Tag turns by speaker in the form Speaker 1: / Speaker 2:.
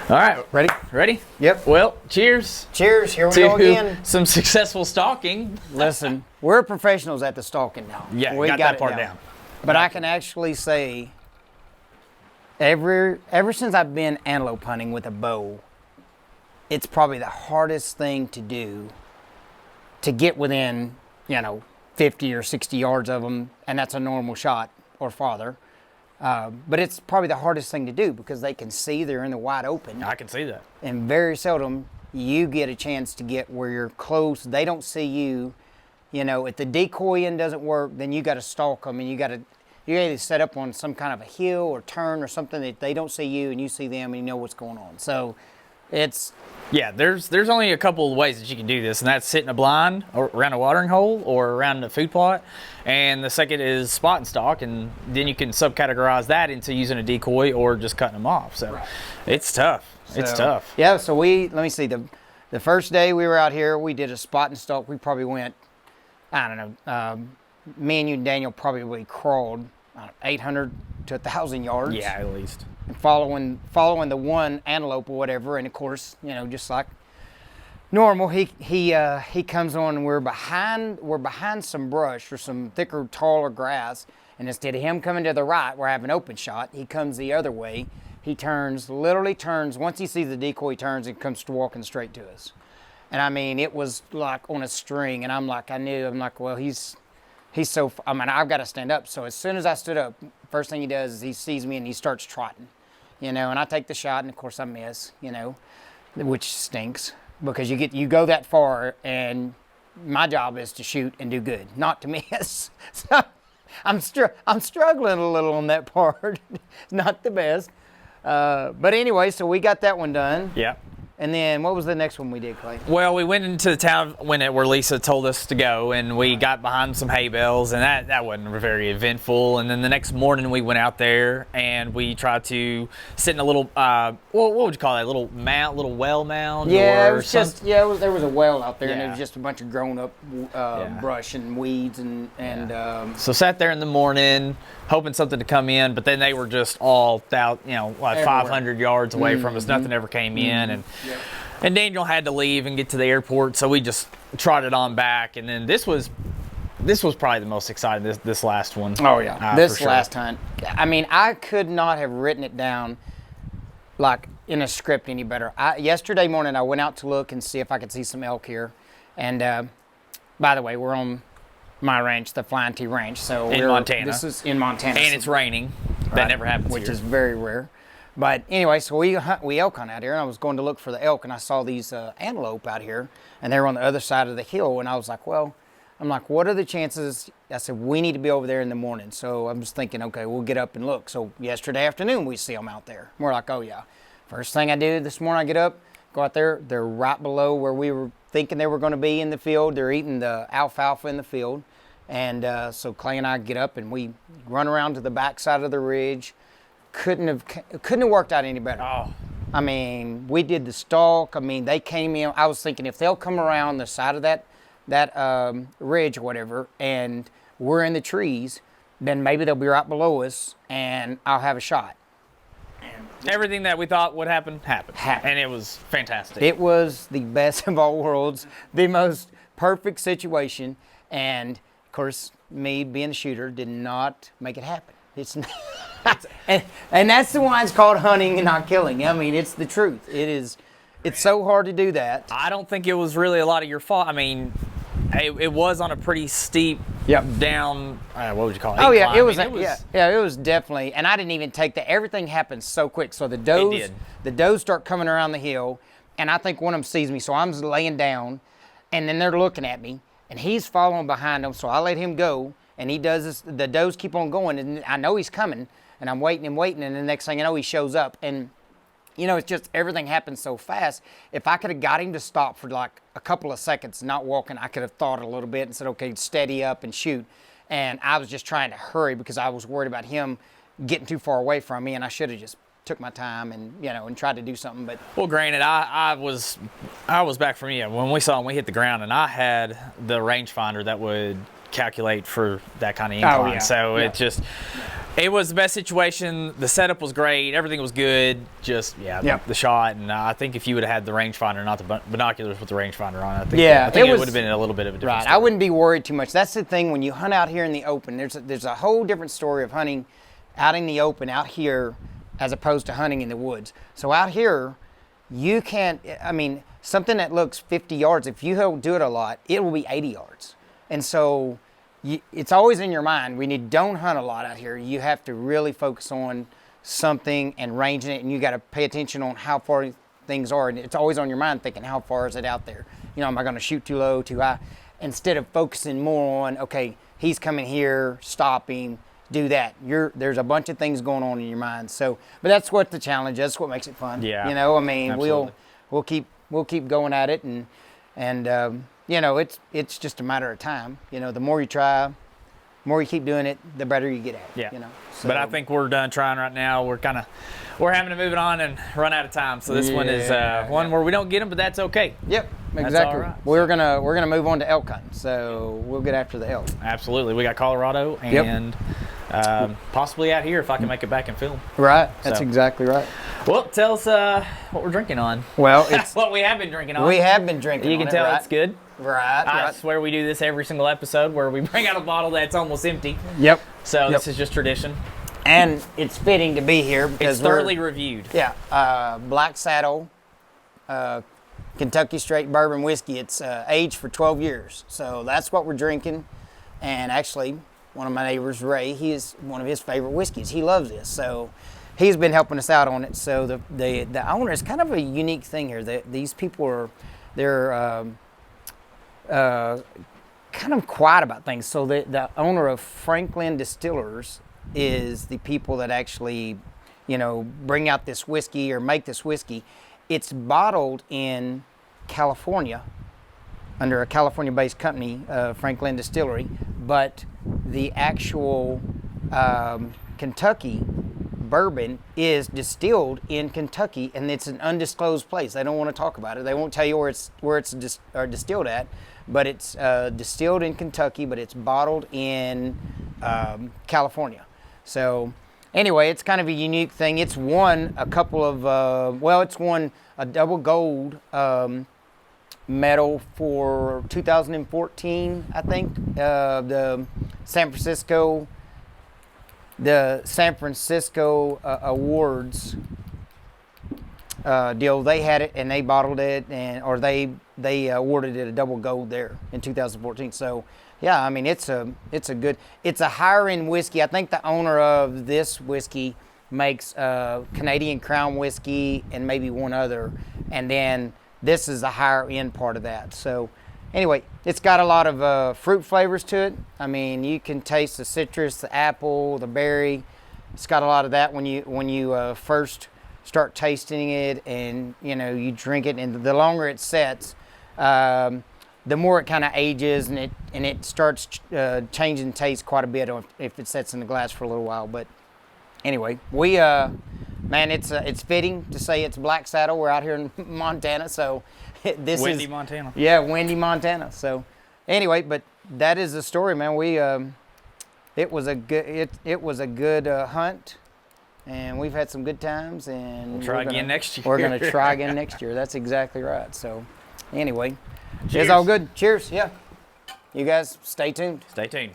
Speaker 1: All right,
Speaker 2: Ready?
Speaker 1: ready?
Speaker 2: Yep.
Speaker 1: Well, cheers.
Speaker 2: Cheers. Here we go again.
Speaker 1: Some successful stalking.
Speaker 2: Listen, we're professionals at the stalking now.
Speaker 1: Yeah,
Speaker 2: we
Speaker 1: got that part down.
Speaker 2: But I can actually say, ever since I've been antelope hunting with a bow, it's probably the hardest thing to do to get within, 50 or 60 yards of them, and that's a normal shot or farther. But it's probably the hardest thing to do because they can see they're in the wide open.
Speaker 1: I can see that.
Speaker 2: And very seldom you get a chance to get where you're close. They don't see you. If the decoying doesn't work, then you got to stalk them, and you either set up on some kind of a hill or turn or something that they don't see you and you see them and you know what's going on. So it's...
Speaker 1: Yeah, there's only a couple of ways that you can do this, and that's sitting a blind or around a watering hole or around a food plot. And the second is spot and stalk, and then you can subcategorize that into using a decoy or just cutting them off. So it's tough. It's tough.
Speaker 2: Yeah, so let me see, the first day we were out here, we did a spot and stalk. We probably went, I don't know, me and you and Daniel probably crawled 800 to 1,000 yards.
Speaker 1: Yeah, at least.
Speaker 2: And following the one antelope or whatever, and of course, just like normal, he comes on and we're behind some brush or some thicker, taller grass, and instead of him coming to the right where I have an open shot, he comes the other way. He literally turns, once he sees the decoy, he turns and comes walking straight to us. And I mean, it was like on a string, and I'm like, well, he's so, I've got to stand up. So as soon as I stood up, first thing he does is he sees me and he starts trotting, and I take the shot, and of course I miss, which stinks because you go that far, and my job is to shoot and do good, not to miss. So I'm struggling a little on that part. Not the best. But anyway, so we got that one done.
Speaker 1: Yeah.
Speaker 2: And then what was the next one we did, Clay?
Speaker 1: Well, we went into the town where Lisa told us to go, and we got behind some hay bales, and that wasn't very eventful. And then the next morning we went out there and we tried to sit in a little, what would you call that? Little well mound?
Speaker 2: Yeah,
Speaker 1: or
Speaker 2: there was a well out there, and
Speaker 1: Yeah.
Speaker 2: it was just a bunch of grown up brush and weeds and
Speaker 1: So sat there in the morning, hoping something to come in, but then they were just all out, like 500 yards away from us. Nothing ever came in, and Daniel had to leave and get to the airport, so we just trotted on back. And then this was probably the most exciting. This last one.
Speaker 2: Oh yeah, this
Speaker 1: sure.
Speaker 2: last hunt. I mean, I could not have written it down like in a script any better. Yesterday morning, I went out to look and see if I could see some elk here, and by the way, we're on my ranch, the Flying T Ranch. So
Speaker 1: in Montana.
Speaker 2: This is in Montana.
Speaker 1: And it's raining. Right. That never happens
Speaker 2: Which
Speaker 1: here.
Speaker 2: is very rare. But anyway, so we elk hunt out here, and I was going to look for the elk, and I saw these antelope out here, and they were on the other side of the hill, and I was like, what are the chances? I said, we need to be over there in the morning. So I'm just thinking, okay, we'll get up and look. So yesterday afternoon, we see them out there. We're like, oh yeah. First thing I do this morning, I get up, go out there. They're right below where we were thinking they were going to be in the field. They're eating the alfalfa in the field. And so Clay and I get up and we run around to the back side of the ridge. Couldn't have worked out any better.
Speaker 1: Oh.
Speaker 2: I mean, we did the stalk. I mean, they came in. I was thinking if they'll come around the side of that ridge or whatever, and we're in the trees, then maybe they'll be right below us, and I'll have a shot.
Speaker 1: Everything that we thought would happen happened. And it was fantastic.
Speaker 2: It was the best of all worlds, the most perfect situation, and of course, me being a shooter did not make it happen. It's and that's the one it's called hunting and not killing. I mean, it's the truth. It's so hard to do that.
Speaker 1: I don't think it was really a lot of your fault. I mean, it was on a pretty steep down. What would you call it?
Speaker 2: Oh yeah, it was definitely. And I didn't even take that. Everything happened so quick. So the does start coming around the hill, and I think one of them sees me. So I'm laying down, and then they're looking at me. And he's following behind them, so I let him go, and he does this. The does keep on going, and I know he's coming, and I'm waiting, and the next thing I know, he shows up. And, it's just everything happens so fast. If I could have got him to stop for like a couple of seconds, not walking, I could have thought a little bit and said, okay, steady up and shoot. And I was just trying to hurry because I was worried about him getting too far away from me, and I should have just took my time and and tried to do something. But
Speaker 1: well, granted, I was back from you when we saw him. We hit the ground, and I had the rangefinder that would calculate for that kind of incline.
Speaker 2: Oh, yeah.
Speaker 1: So it just It was the best situation. The setup was great. Everything was good. Just the shot. And I think if you would have had the rangefinder, not the binoculars with the rangefinder on, I think it would have been a little bit of a different story.
Speaker 2: I wouldn't be worried too much. That's the thing when you hunt out here in the open. There's a whole different story of hunting out in the open out here as opposed to hunting in the woods. So out here, you can't. I mean, something that looks 50 yards. If you do it a lot, it will be 80 yards. And so. It's always in your mind when you don't hunt a lot out here. You have to really focus on something and ranging it, and you got to pay attention on how far things are. And it's always on your mind thinking, how far is it out there? You know, am I going to shoot too low, too high? Instead of focusing more on, okay, he's coming here, stop him, do that. There's a bunch of things going on in your mind. So, but that's what the challenge is. That's what makes it fun.
Speaker 1: Yeah.
Speaker 2: You know, I mean,
Speaker 1: absolutely.
Speaker 2: we'll keep going at it, and you know, it's just a matter of time. You know, the more you try, the more you keep doing it, the better you get at it.
Speaker 1: Yeah.
Speaker 2: You know. So,
Speaker 1: but I think we're done trying right now. We're having to move it on and run out of time. So this one is one where we don't get them, but that's okay.
Speaker 2: Yep.
Speaker 1: That's
Speaker 2: exactly.
Speaker 1: all right.
Speaker 2: We're gonna move on to elk hunting. So we'll get after the elk.
Speaker 1: Absolutely. We got Colorado and possibly out here if I can make it back and film.
Speaker 2: Right. That's exactly right.
Speaker 1: Well, tell us what we're drinking on.
Speaker 2: Well, it's
Speaker 1: what we have been drinking on.
Speaker 2: We have been drinking.
Speaker 1: You can tell
Speaker 2: right?
Speaker 1: it's good.
Speaker 2: Right.
Speaker 1: I swear we do this every single episode where we bring out a bottle that's almost empty.
Speaker 2: Yep.
Speaker 1: So this is just tradition.
Speaker 2: And it's fitting to be here because
Speaker 1: it's thoroughly reviewed.
Speaker 2: Yeah. Black Saddle, Kentucky Straight Bourbon Whiskey. It's aged for 12 years. So that's what we're drinking. And actually, one of my neighbors, Ray, is one of his favorite whiskeys. He loves this. So he's been helping us out on it. So the owner is kind of a unique thing here. These people they're kind of quiet about things. So the owner of Franklin Distillers is the people that actually, you know, bring out this whiskey or make this whiskey. It's bottled in California under a California-based company, Franklin Distillery, but the actual Kentucky bourbon is distilled in Kentucky, and it's an undisclosed place. They don't want to talk about it. They won't tell you where it's distilled at, but it's distilled in Kentucky, but it's bottled in California. So anyway, it's kind of a unique thing. It's won a couple of, it's won a double gold medal for 2014, I think. The San Francisco Awards deal. They had it and they bottled it, or they awarded it a double gold there in 2014. So yeah, I mean it's a higher end whiskey. I think the owner of this whiskey makes Canadian Crown whiskey and maybe one other, and then this is a higher end part of that. So anyway, it's got a lot of fruit flavors to it. I mean, you can taste the citrus, the apple, the berry. It's got a lot of that when you first start tasting it, and you know you drink it, and the longer it sets, the more it kind of ages, and it starts changing taste quite a bit if it sets in the glass for a little while. But anyway, it's fitting to say it's Black Saddle. We're out here in Montana, so
Speaker 1: windy Montana.
Speaker 2: Yeah, windy Montana. So anyway, but that is the story, man. It was a good hunt, and we've had some good times, and
Speaker 1: we'll try again next year.
Speaker 2: We're gonna try again next year. That's exactly right. So anyway,
Speaker 1: cheers.
Speaker 2: It's all good. Cheers. Yeah. You guys stay tuned.
Speaker 1: Stay tuned.